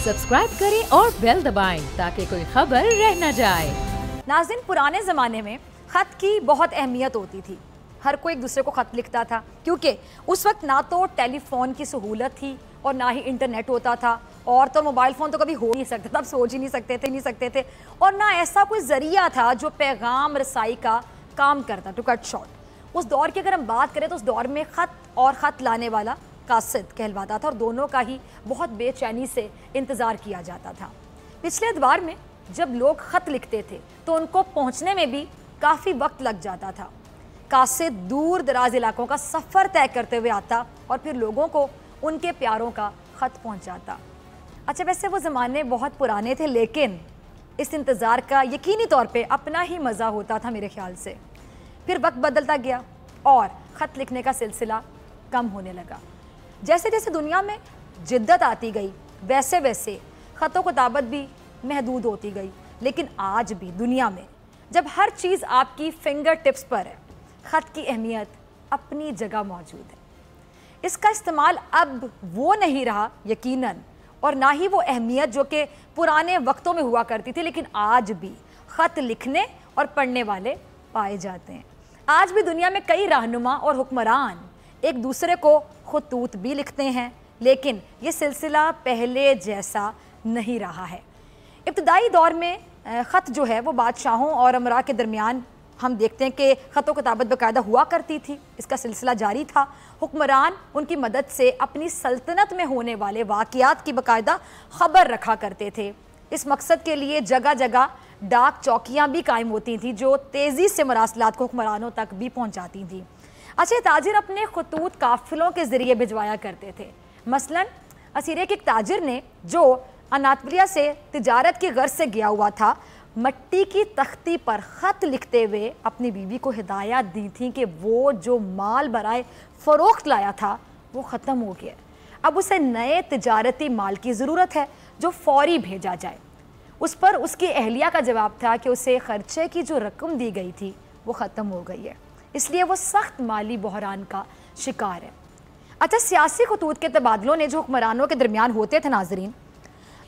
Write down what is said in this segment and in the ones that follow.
Subscribe करें और bell दबाएं ताकि कोई खबर रह न जाए। नाज़रीन, पुराने ज़माने में ख़त की बहुत अहमियत होती थी। हर कोई एक दूसरे को ख़त लिखता था क्योंकि उस वक्त ना तो टेलीफोन की सहूलत थी और ना ही इंटरनेट होता था, और तो मोबाइल फ़ोन तो कभी हो नहीं सकता था, अब सोच ही नहीं सकते थे और ना ऐसा कोई ज़रिया था जो पैगाम रसाई का काम करता। टू कट शॉर्ट, उस दौर की अगर हम बात करें तो उस दौर में ख़त और ख़त लाने वाला कासिद कहलवाता था और दोनों का ही बहुत बेचैनी से इंतज़ार किया जाता था। पिछले अदवार में जब लोग ख़त लिखते थे तो उनको पहुँचने में भी काफ़ी वक्त लग जाता था। कासिद दूर दराज इलाकों का सफ़र तय करते हुए आता और फिर लोगों को उनके प्यारों का ख़त पहुँचाता। अच्छा, वैसे वो ज़माने बहुत पुराने थे, लेकिन इस इंतज़ार का यकीनी तौर पे अपना ही मज़ा होता था मेरे ख़्याल से। फिर वक्त बदलता गया और ख़त लिखने का सिलसिला कम होने लगा। जैसे जैसे दुनिया में जिद्दत आती गई वैसे वैसे ख़तों किताबत भी महदूद होती गई। लेकिन आज भी दुनिया में जब हर चीज़ आपकी फिंगर टिप्स पर है, ख़त की अहमियत अपनी जगह मौजूद है। इसका इस्तेमाल अब वो नहीं रहा यकीनन, और ना ही वो अहमियत जो कि पुराने वक्तों में हुआ करती थी, लेकिन आज भी ख़त लिखने और पढ़ने वाले पाए जाते हैं। आज भी दुनिया में कई रहनुमा और हुक्मरान एक दूसरे को खतूत भी लिखते हैं, लेकिन ये सिलसिला पहले जैसा नहीं रहा है। इब्तदाई दौर में ख़त जो है वो बादशाहों और अमरा के दरमियान हम देखते हैं कि ख़त व किताबत बाकायदा हुआ करती थी, इसका सिलसिला जारी था। हुक्मरान उनकी मदद से अपनी सल्तनत में होने वाले वाक़यात की बाकायदा ख़बर रखा करते थे। इस मकसद के लिए जगह जगह डाक चौकियाँ भी कायम होती थीं जो तेज़ी से मरासलात को हुक्मरानों तक भी पहुँचाती थीं। अच्छा, ताजिर अपने खतूत काफ़िलों के ज़रिए भिजवाया करते थे। मसलन असीरे के एक ताजिर ने जो अनातोलिया से तिजारत की गर्ज से गया हुआ था, मट्टी की तख्ती पर ख़त लिखते हुए अपनी बीवी को हिदायत दी थी कि वो जो माल बराए फ़रोख्त लाया था वो ख़त्म हो गया, अब उसे नए तिजारती माल की ज़रूरत है जो फ़ौरी भेजा जाए। उस पर उसकी अहलिया का जवाब था कि उसे ख़र्चे की जो रकम दी गई थी वो ख़त्म हो गई है, इसलिए वो सख्त माली बहरान का शिकार है। अच्छा, सियासी खतूत के तबादलों ने जो हुक्मरानों के दरमियान होते थे नाजरीन,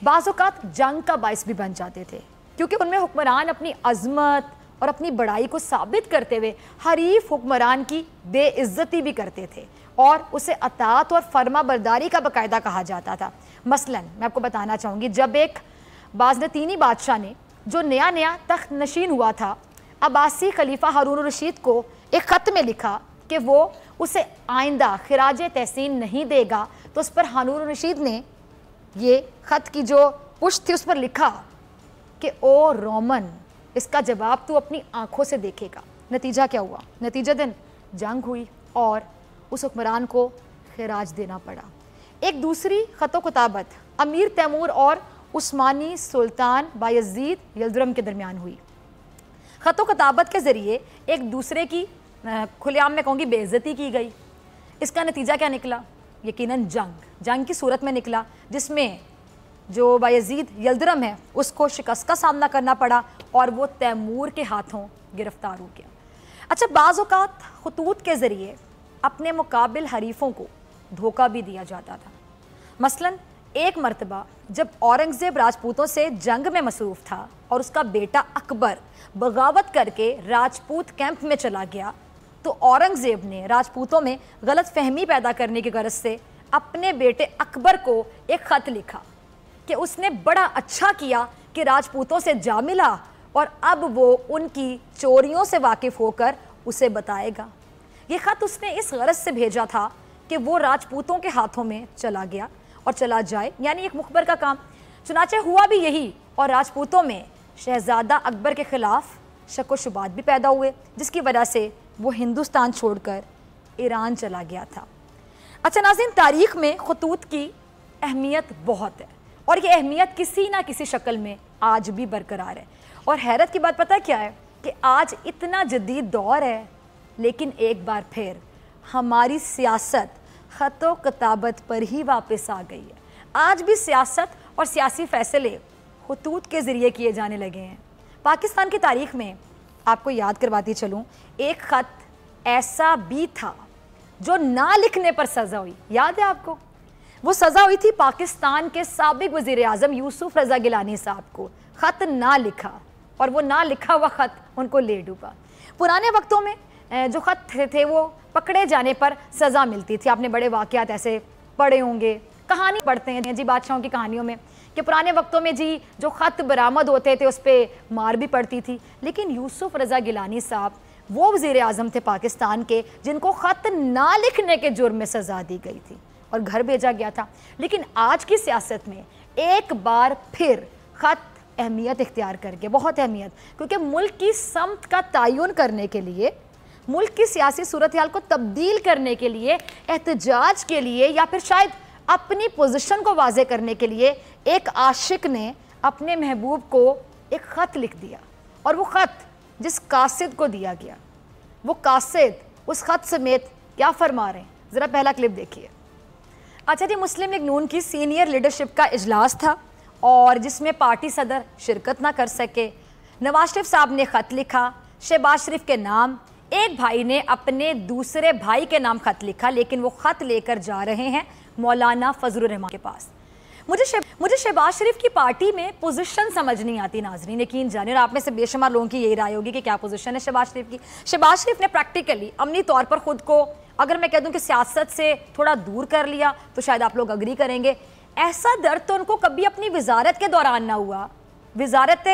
बाज़ औक़ात जंग का बाइस भी बन जाते थे, क्योंकि उनमें हुक्मरान अपनी अज़मत और अपनी बड़ाई को साबित करते हुए हरीफ हुक्मरान की बेइज्जती भी करते थे और उसे अतात और फर्मा बरदारी का बाकायदा कहा जाता था। मसलन मैं आपको बताना चाहूँगी, जब एक बाज़नतीनी बादशाह ने जो नया नया तख्त नशीन हुआ था, अब्बासी खलीफा हारून रशीद को एक ख़त में लिखा कि वो उसे आइंदा खिराज तहसीन नहीं देगा, तो उस पर हारून रशीद ने ये ख़त की जो पुष्ट थी उस पर लिखा कि ओ रोमन, इसका जवाब तू अपनी आंखों से देखेगा। नतीजा क्या हुआ? नतीजा दिन जंग हुई और उस हुक्मरान को खिराज देना पड़ा। एक दूसरी ख़त किताबत अमीर तैमूर और उस्मानी सुल्तान बायज़ीद यल्दुरम के दरमियान हुई। ख़त किताबत के ज़रिए एक दूसरे की खुलेआम में कहूँगी बेइज्जती की गई। इसका नतीजा क्या निकला? यकीनन जंग की सूरत में निकला, जिसमें जो बायज़ीद यल्दुरम है उसको शिकस्त का सामना करना पड़ा और वो तैमूर के हाथों गिरफ्तार हो गया। अच्छा, बाज़ औक़ात खतूत के ज़रिए अपने मुकाबिल हरीफ़ों को धोखा भी दिया जाता था। मसलन एक मरतबा जब औरंगज़ेब राजपूतों से जंग में मसरूफ़ था और उसका बेटा अकबर बगावत करके राजपूत कैंप में चला गया, तो औरंगज़ेब ने राजपूतों में गलत फहमी पैदा करने की गरज से अपने बेटे अकबर को एक ख़त लिखा कि उसने बड़ा अच्छा किया कि राजपूतों से जा मिला और अब वो उनकी चोरियों से वाकिफ़ होकर उसे बताएगा। ये ख़त उसने इस गरज से भेजा था कि वो राजपूतों के हाथों में चला गया और चला जाए, यानी एक मुखबर का काम। चुनाचे हुआ भी यही और राजपूतों में शहजादा अकबर के ख़िलाफ़ शक व शुबात भी पैदा हुए, जिसकी वजह से वो हिंदुस्तान छोड़कर ईरान चला गया था। अच्छा नाज़रीन, तारीख़ में खतूत की अहमियत बहुत है और ये अहमियत किसी ना किसी शक्ल में आज भी बरकरार है। और हैरत की बात पता क्या है कि आज इतना जदीद दौर है, लेकिन एक बार फिर हमारी सियासत ख़त व किताबत पर ही वापस आ गई है। आज भी सियासत और सियासी फ़ैसले खतूत के ज़रिए किए जाने लगे हैं। पाकिस्तान की तारीख़ में आपको याद करवाती चलूँ, एक ख़त ऐसा भी था जो ना लिखने पर सज़ा हुई, याद है आपको? वो सज़ा हुई थी पाकिस्तान के साबिक वज़ीर आज़म यूसुफ रज़ा गिलानी साहब को। ख़त ना लिखा और वो ना लिखा हुआ ख़त उनको ले डूबा। पुराने वक्तों में जो ख़त थे वो पकड़े जाने पर सज़ा मिलती थी। आपने बड़े वाक़यात ऐसे पढ़े होंगे, कहानी पढ़ते हैं जी बादशाहों की कहानियों में कि पुराने वक्तों में जी जो ख़त बरामद होते थे उस पर मार भी पड़ती थी। लेकिन यूसुफ रज़ा गिलानी साहब वो वज़ीर आज़म थे पाकिस्तान के जिनको ख़त ना लिखने के जुर्म में सज़ा दी गई थी और घर भेजा गया था। लेकिन आज की सियासत में एक बार फिर ख़त अहमियत इख्तियार कर गया, बहुत अहमियत, क्योंकि मुल्क की समत का तयन करने के लिए, मुल्क की सियासी सूरत हाल को तब्दील करने के लिए, एहतजाज के लिए या फिर शायद अपनी पोजीशन को वाज़े करने के लिए एक आशिक ने अपने महबूब को एक ख़त लिख दिया। और वो ख़त जिस कासिद को दिया गया, वो कासिद उस ख़त समेत क्या फरमा रहे हैं, ज़रा पहला क्लिप देखिए। अच्छा जी, मुस्लिम लीग नून की सीनियर लीडरशिप का इजलास था और जिसमें पार्टी सदर शिरकत ना कर सके। नवाज शरीफ साहब ने ख़त लिखा शहबाज शरीफ के नाम, एक भाई ने अपने दूसरे भाई के नाम ख़त लिखा, लेकिन वो ख़त लेकर जा रहे हैं मौलाना फजलुर रहमान के पास। मुझे शहबाज शरीफ की पार्टी में पोजीशन समझ नहीं आती नाज़रीन, यकीन जाने, और आप में से बेशुमार लोगों की यही राय होगी कि क्या पोजीशन है शहबाज शरीफ की। शहबाज शरीफ ने प्रैक्टिकली अमली तौर पर ख़ुद को, अगर मैं कह दूं कि सियासत से थोड़ा दूर कर लिया तो शायद आप लोग अग्री करेंगे। ऐसा दर्द तो उनको कभी अपनी वजारत के दौरान ना हुआ, वजारत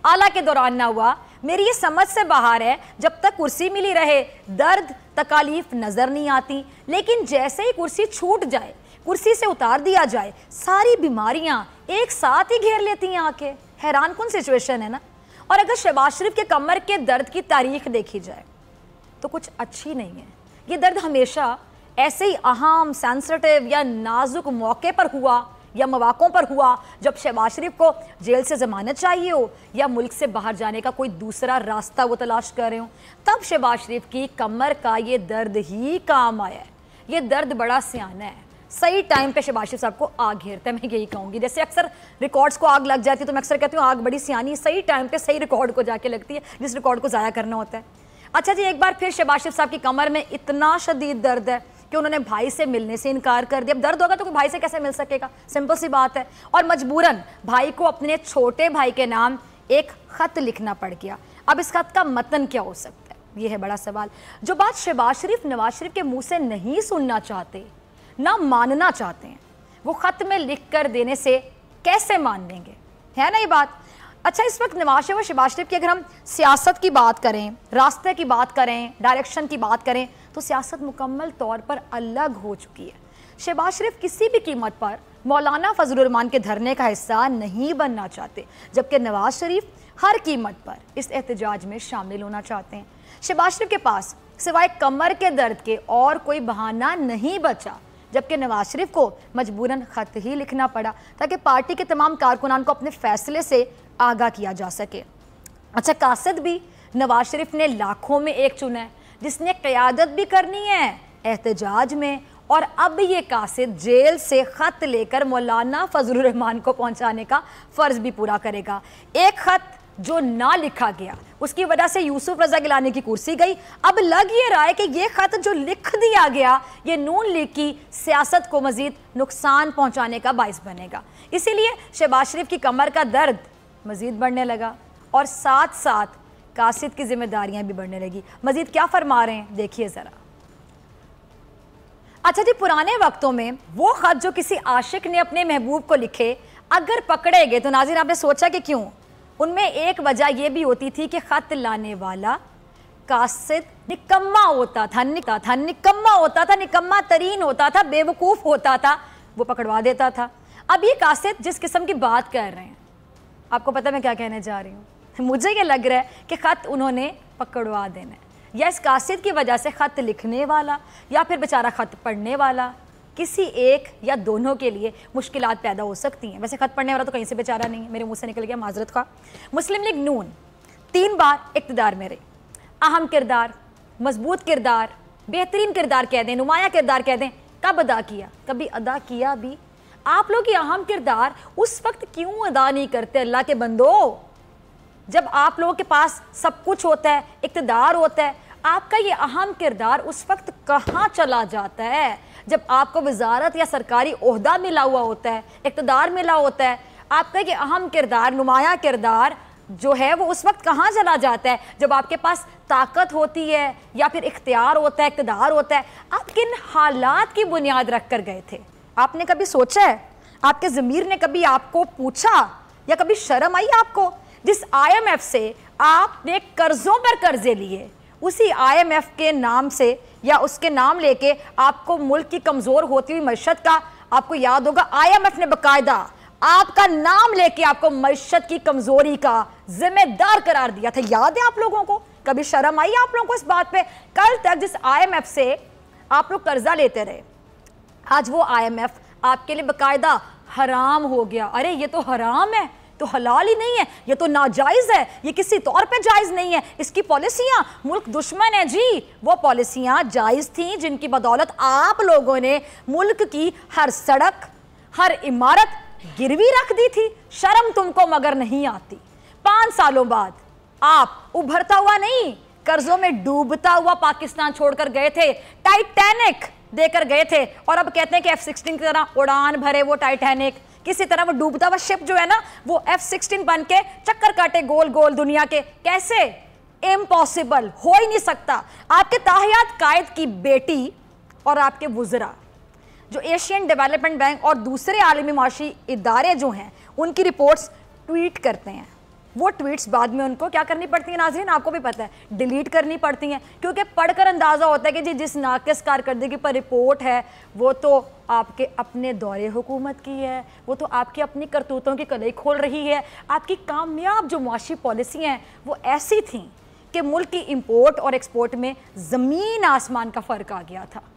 आला के दौरान ना हुआ। मेरी ये समझ से बाहर है, जब तक कुर्सी मिली रहे दर्द तकालीफ नज़र नहीं आती, लेकिन जैसे ही कुर्सी छूट जाए, कुर्सी से उतार दिया जाए, सारी बीमारियां एक साथ ही घेर लेती हैं आके। हैरान कुन सिचुएशन है ना। और अगर शहबाज शरीफ के कमर के दर्द की तारीख देखी जाए तो कुछ अच्छी नहीं है। ये दर्द हमेशा ऐसे ही अहम, सेंसिटिव या नाजुक मौके पर हुआ या मौक़ों पर हुआ जब शहबाज शरीफ को जेल से ज़मानत चाहिए हो या मुल्क से बाहर जाने का कोई दूसरा रास्ता वो तलाश कर रहे हो, तब शहबाज शरीफ की कमर का ये दर्द ही काम आया है। ये दर्द बड़ा सियाना है, सही टाइम पे शहबाज शरीफ साहब को आग घेरता है। मैं यही कहूँगी, जैसे अक्सर रिकॉर्ड्स को आग लग जाती है तो मैं अक्सर कहती हूँ आग बड़ी सियानी सही टाइम पे सही रिकॉर्ड को जाके लगती है जिस रिकॉर्ड को ज़ाया करना होता है। अच्छा जी, एक बार फिर शहबाज शरीफ साहब की कमर में इतना शदीद दर्द है कि उन्होंने भाई से मिलने से इनकार कर दिया। अब दर्द होगा तो कोई भाई से कैसे मिल सकेगा, सिंपल सी बात है। और मजबूरन भाई को अपने छोटे भाई के नाम एक ख़त लिखना पड़ गया। अब इस ख़त का मतन क्या हो सकता है, ये है बड़ा सवाल। जो बात शहबाज शरीफ नवाज शरीफ के मुँह से नहीं सुनना चाहते, ना मानना चाहते हैं, वो ख़त में लिख कर देने से कैसे मान लेंगे, है ना ये बात। अच्छा, इस वक्त नवाज शरीफ और शहबाज शरीफ की अगर हम सियासत की बात करें, रास्ते की बात करें, डायरेक्शन की बात करें, तो सियासत मुकम्मल तौर पर अलग हो चुकी है। शहबाज शरीफ किसी भी कीमत पर मौलाना फजलुर रहमान के धरने का हिस्सा नहीं बनना चाहते, जबकि नवाज शरीफ हर कीमत पर इस एहतजाज में शामिल होना चाहते हैं। शहबाज शरीफ के पास सिवाय कमर के दर्द के और कोई बहाना नहीं बचा, जबकि नवाज शरीफ को मजबूरन ख़त ही लिखना पड़ा ताकि पार्टी के तमाम कारकुनान को अपने फैसले से आगाह किया जा सके। अच्छा, कासिद भी नवाज शरीफ ने लाखों में एक चुना है जिसने क़यादत भी करनी है एहतजाज में, और अब ये कासिद जेल से ख़त लेकर मौलाना फजलुर रहमान को पहुंचाने का फ़र्ज़ भी पूरा करेगा। एक ख़त जो ना लिखा गया उसकी वजह से यूसुफ रज़ा गिलानी की कुर्सी गई। अब लग ये रहा है कि ये ख़त जो लिख दिया गया ये नून लीग की सियासत को मज़ीद नुकसान पहुंचाने का बाइस बनेगा। इसीलिए शहबाज शरीफ की कमर का दर्द मज़ीद बढ़ने लगा और साथ साथ कासिद की जिम्मेदारियां भी बढ़ने लगी। मज़ीद क्या फरमा रहे हैं देखिए ज़रा। अच्छा जी, पुराने वक्तों में वो ख़त जो किसी आशिक ने अपने महबूब को लिखे अगर पकड़े गए तो नाज़रीन आपने सोचा कि क्यों, उनमें एक वजह यह भी होती थी कि ख़त लाने वाला कासिद निकम्मा होता था, निकम्मा होता था, निकम्मा तरीन होता था, बेवकूफ़ होता था, वो पकड़वा देता था। अब ये कासिद जिस किस्म की बात कर रहे हैं, आपको पता मैं क्या कहने जा रही हूँ, मुझे ये लग रहा है कि ख़त उन्होंने पकड़वा देना है, या इस कासिद की वजह से ख़त लिखने वाला या फिर बेचारा ख़त पढ़ने वाला, किसी एक या दोनों के लिए मुश्किलात पैदा हो सकती हैं। वैसे ख़त पढ़ने वाला तो कहीं से बेचारा नहीं है, मेरे मुंह से निकल गया, माजरत का। मुस्लिम लीग नून 3 बार इक़्तिदार में रही, अहम किरदार, मजबूत किरदार, बेहतरीन किरदार कह दें, नुमाया किरदार कह दें, कब अदा किया, कभी अदा किया भी। आप लोग ये अहम किरदार उस वक्त क्यों अदा नहीं करते अल्लाह के बंदो, जब आप लोगों के पास सब कुछ होता है, इक़्तिदार होता है। आपका ये अहम किरदार उस वक्त कहाँ चला जाता है जब आपको वजारत या सरकारी ओहदा मिला हुआ होता है, इक़्तिदार मिला होता है, आपका एक अहम किरदार, नुमाया किरदार जो है वो उस वक्त कहाँ चला जाता है जब आपके पास ताकत होती है या फिर इख्तियार होता है, इक़्तिदार होता है। आप किन हालात की बुनियाद रख कर गए थे? आपने कभी सोचा है? आपके ज़मीर ने कभी आपको पूछा या कभी शर्म आई आपको? जिस IMF से आपने कर्जों पर कर्जे लिए, उसी IMF के नाम से या उसके नाम लेके आपको मुल्क की कमज़ोर होती हुई मईशत का, आपको याद होगा IMF ने बाकायदा आपका नाम लेके आपको मईशत की कमज़ोरी का जिम्मेदार करार दिया था। याद है आप लोगों को? कभी शर्म आई आप लोगों को इस बात पे? कल तक जिस IMF से आप लोग कर्जा लेते रहे, आज वो IMF आपके लिए बाकायदा हराम हो गया। अरे ये तो हराम है, तो हलाल ही नहीं है, ये तो नाजायज है, ये किसी तौर पे जायज नहीं है, इसकी पॉलिसियां मुल्क दुश्मन है जी। वो पॉलिसियां जायज थी जिनकी बदौलत आप लोगों ने मुल्क की हर सड़क, हर इमारत गिरवी रख दी थी। शर्म तुमको मगर नहीं आती। 5 सालों बाद आप उभरता हुआ नहीं, कर्जों में डूबता हुआ पाकिस्तान छोड़कर गए थे, टाइटैनिक देकर गए थे, और अब कहते हैं कि F-16 की तरह उड़ान भरे वो टाइटैनिक, किसी तरह वो डूबता हुआ शिप जो है ना वो F-16 बन के चक्कर काटे गोल गोल दुनिया के। कैसे? इम्पॉसिबल, हो ही नहीं सकता। आपके ताहियात कायद की बेटी और आपके वुज़रा जो एशियन डेवलपमेंट बैंक और दूसरे आलमी माशी इदारे जो हैं उनकी रिपोर्ट्स ट्वीट करते हैं, वो ट्वीट्स बाद में उनको क्या करनी पड़ती है नाज़रीन? आपको भी पता है, डिलीट करनी पड़ती हैं, क्योंकि पढ़कर अंदाज़ा होता है कि जी जिस नाक़िस कारकर्दगी पर रिपोर्ट है वो तो आपके अपने दौरे हुकूमत की है, वो तो आपकी अपनी करतूतों की कलई खोल रही है। आपकी कामयाब जो मुआशी पॉलिसी हैं वो ऐसी थी कि मुल्क की इम्पोर्ट और एक्सपोर्ट में ज़मीन आसमान का फ़र्क आ गया था।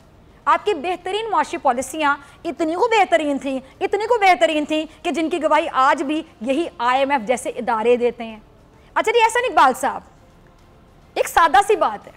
आपकी बेहतरीन मुआशी पॉलिसियाँ इतनी को बेहतरीन थी कि जिनकी गवाही आज भी यही IMF जैसे इदारे देते हैं। अच्छा जी, एहसन इकबाल साहब, एक सादा सी बात है,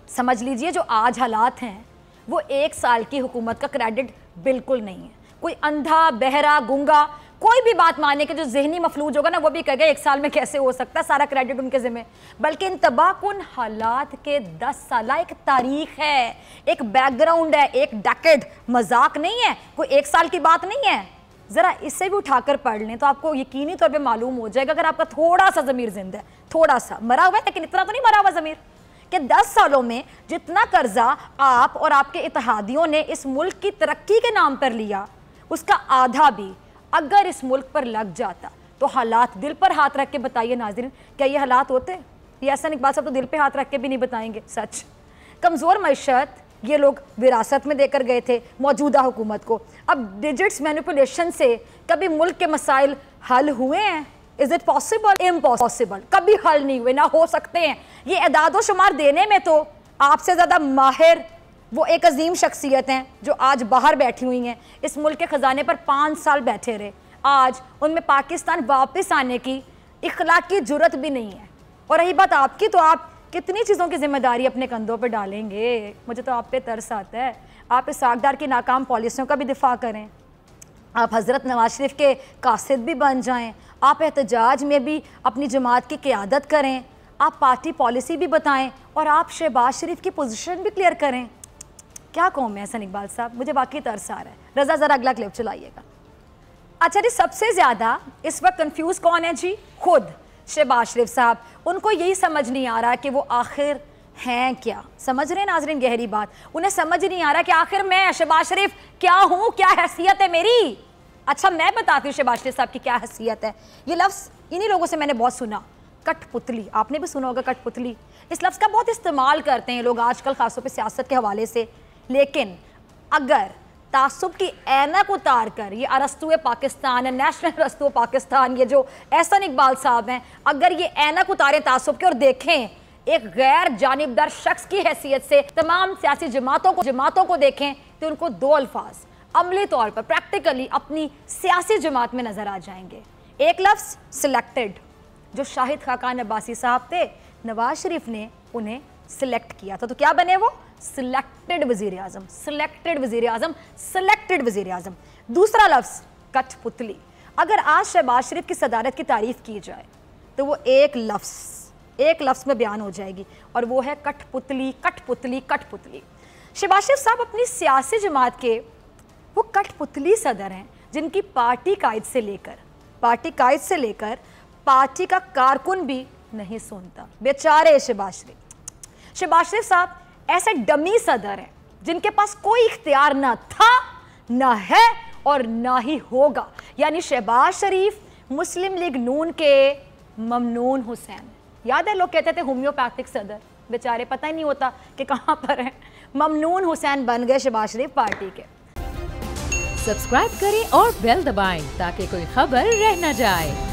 समझ लीजिए जो आज हालात हैं वो 1 साल की हुकूमत का क्रेडिट बिल्कुल नहीं है। कोई अंधा, बहरा, गूंगा कोई भी बात माने कि जो जहनी मफलूज होगा ना वो भी कहेगा 1 साल में कैसे हो सकता है, सारा क्रेडिट उनके जिम्मे। बल्कि इन तबाहकुन हालात के 10 साल एक तारीख है, एक बैकग्राउंड है, एक डेकेड, मजाक नहीं है, कोई 1 साल की बात नहीं है। ज़रा इससे भी उठाकर पढ़ लें तो आपको यकीनी तौर पे मालूम हो जाएगा, अगर आपका थोड़ा सा ज़मीर जिंदा है, थोड़ा सा मरा हुआ है लेकिन इतना तो नहीं मरा हुआ ज़मीर, कि 10 सालों में जितना कर्जा आप और आपके इत्तेहादियों ने इस मुल्क की तरक्की के नाम पर लिया, उसका आधा भी अगर इस मुल्क पर लग जाता तो हालात, दिल पर हाथ रख के बताइए नाज़रीन, क्या ये हालात होते? ये एहसन इकबाल साहब तो दिल पे हाथ रख के भी नहीं बताएंगे। सच, कमज़ोर मईशत ये लोग विरासत में देकर गए थे मौजूदा हुकूमत को। अब डिजिट्स मैनिपुलेशन से कभी मुल्क के मसाइल हल हुए हैं? Is it possible? इम्पॉसिबल, कभी हल नहीं हुए, ना हो सकते हैं। ये एदाद व शुमार देने में तो आपसे ज़्यादा माहिर वो एक अजीम शख्सियत हैं जो आज बाहर बैठी हुई हैं, इस मुल्क के ख़जाने पर 5 साल बैठे रहे, आज उनमें पाकिस्तान वापस आने की इखलाकी जुर्रत भी नहीं है। और रही बात आपकी, तो आप कितनी चीज़ों की जिम्मेदारी अपने कंधों पर डालेंगे? मुझे तो आप पे तरस आता है। आप इस सागदार की नाकाम पॉलिसियों का भी दिफा करें, आप हज़रत नवाज शरीफ के कासिद भी बन जाएं, आप एहतजाज में भी अपनी जमात की क़ियादत करें, आप पार्टी पॉलिसी भी बताएं और आप शहबाज शरीफ की पोजीशन भी क्लियर करें। क्या कौम है एहसन इकबाल साहब, मुझे वाकई तरस आ रहा है। रज़ा ज़रा अगला क्लिप चलाइएगा। अच्छा जी, सबसे ज़्यादा इस वक्त कंफ्यूज कौन है जी? खुद शहबाज शरीफ साहब। उनको यही समझ नहीं आ रहा कि वो आखिर हैं क्या। समझ रहे हैं नाज़रीन गहरी बात? उन्हें समझ नहीं आ रहा कि आखिर मैं शहबाज शरीफ क्या हूँ, क्या हैसियत है मेरी। अच्छा, मैं बताती हूँ शहबाज शरीफ साहब की क्या हैसियत है। ये लफ्ज़ इन्हीं लोगों से मैंने बहुत सुना, कठपुतली। आपने भी सुना होगा कठपुतली। इस लफ्ज़ का बहुत इस्तेमाल करते हैं लोग आजकल, खासतौर पे सियासत के हवाले से। लेकिन अगर तासुब की ऐनक उतार कर, ये अरस्तुए पाकिस्तान है, नेशनल अरस्तुए पाकिस्तान, ये जो एहसन इकबाल साहब हैं, अगर ये ऐनक उतारें तासुब के और देखें एक गैर जानिबदार शख्स की हैसियत से तमाम सियासी जमातों को देखें, तो उनको 2 अल्फाज अमली तौर पर प्रैक्टिकली अपनी सियासी जमात में नजर आ जाएंगे। एक लफ्ज़ सिलेक्टेड, जो शाहिद खाकान अब्बासी साहब थे, नवाज शरीफ ने उन्हें सिलेक्ट किया था, तो क्या बने वो? सिलेक्टेड वजीर आजम, सिलेक्टेड वजीर आजम, सिलेक्टेड वजीर आजम। दूसरा लफ्ज़ कठपुतली। अगर आज शहबाज शरीफ की सदारत की तारीफ की जाए तो वो एक लफ्ज़ में बयान हो जाएगी, और वो है कठपुतली, कठपुतली, कठपुतली। शहबाज शरीफ साहब अपनी सियासी जमात के वो कठपुतली सदर हैं जिनकी पार्टी कायद से लेकर पार्टी का कारकुन भी नहीं सुनता। बेचारे शहबाज शरीफ साहब ऐसे डमी सदर हैं जिनके पास कोई इख्तियार ना था, ना है और ना ही होगा। यानी शहबाज शरीफ मुस्लिम लीग नून के ममनून हुसैन। याद है लोग कहते थे होम्योपैथिक सदर, बेचारे पता ही नहीं होता कि कहाँ पर हैं। ममनून हुसैन बन गए शहबाज शरीफ पार्टी के। सब्सक्राइब करें और बेल दबाएं ताकि कोई खबर रह न जाए।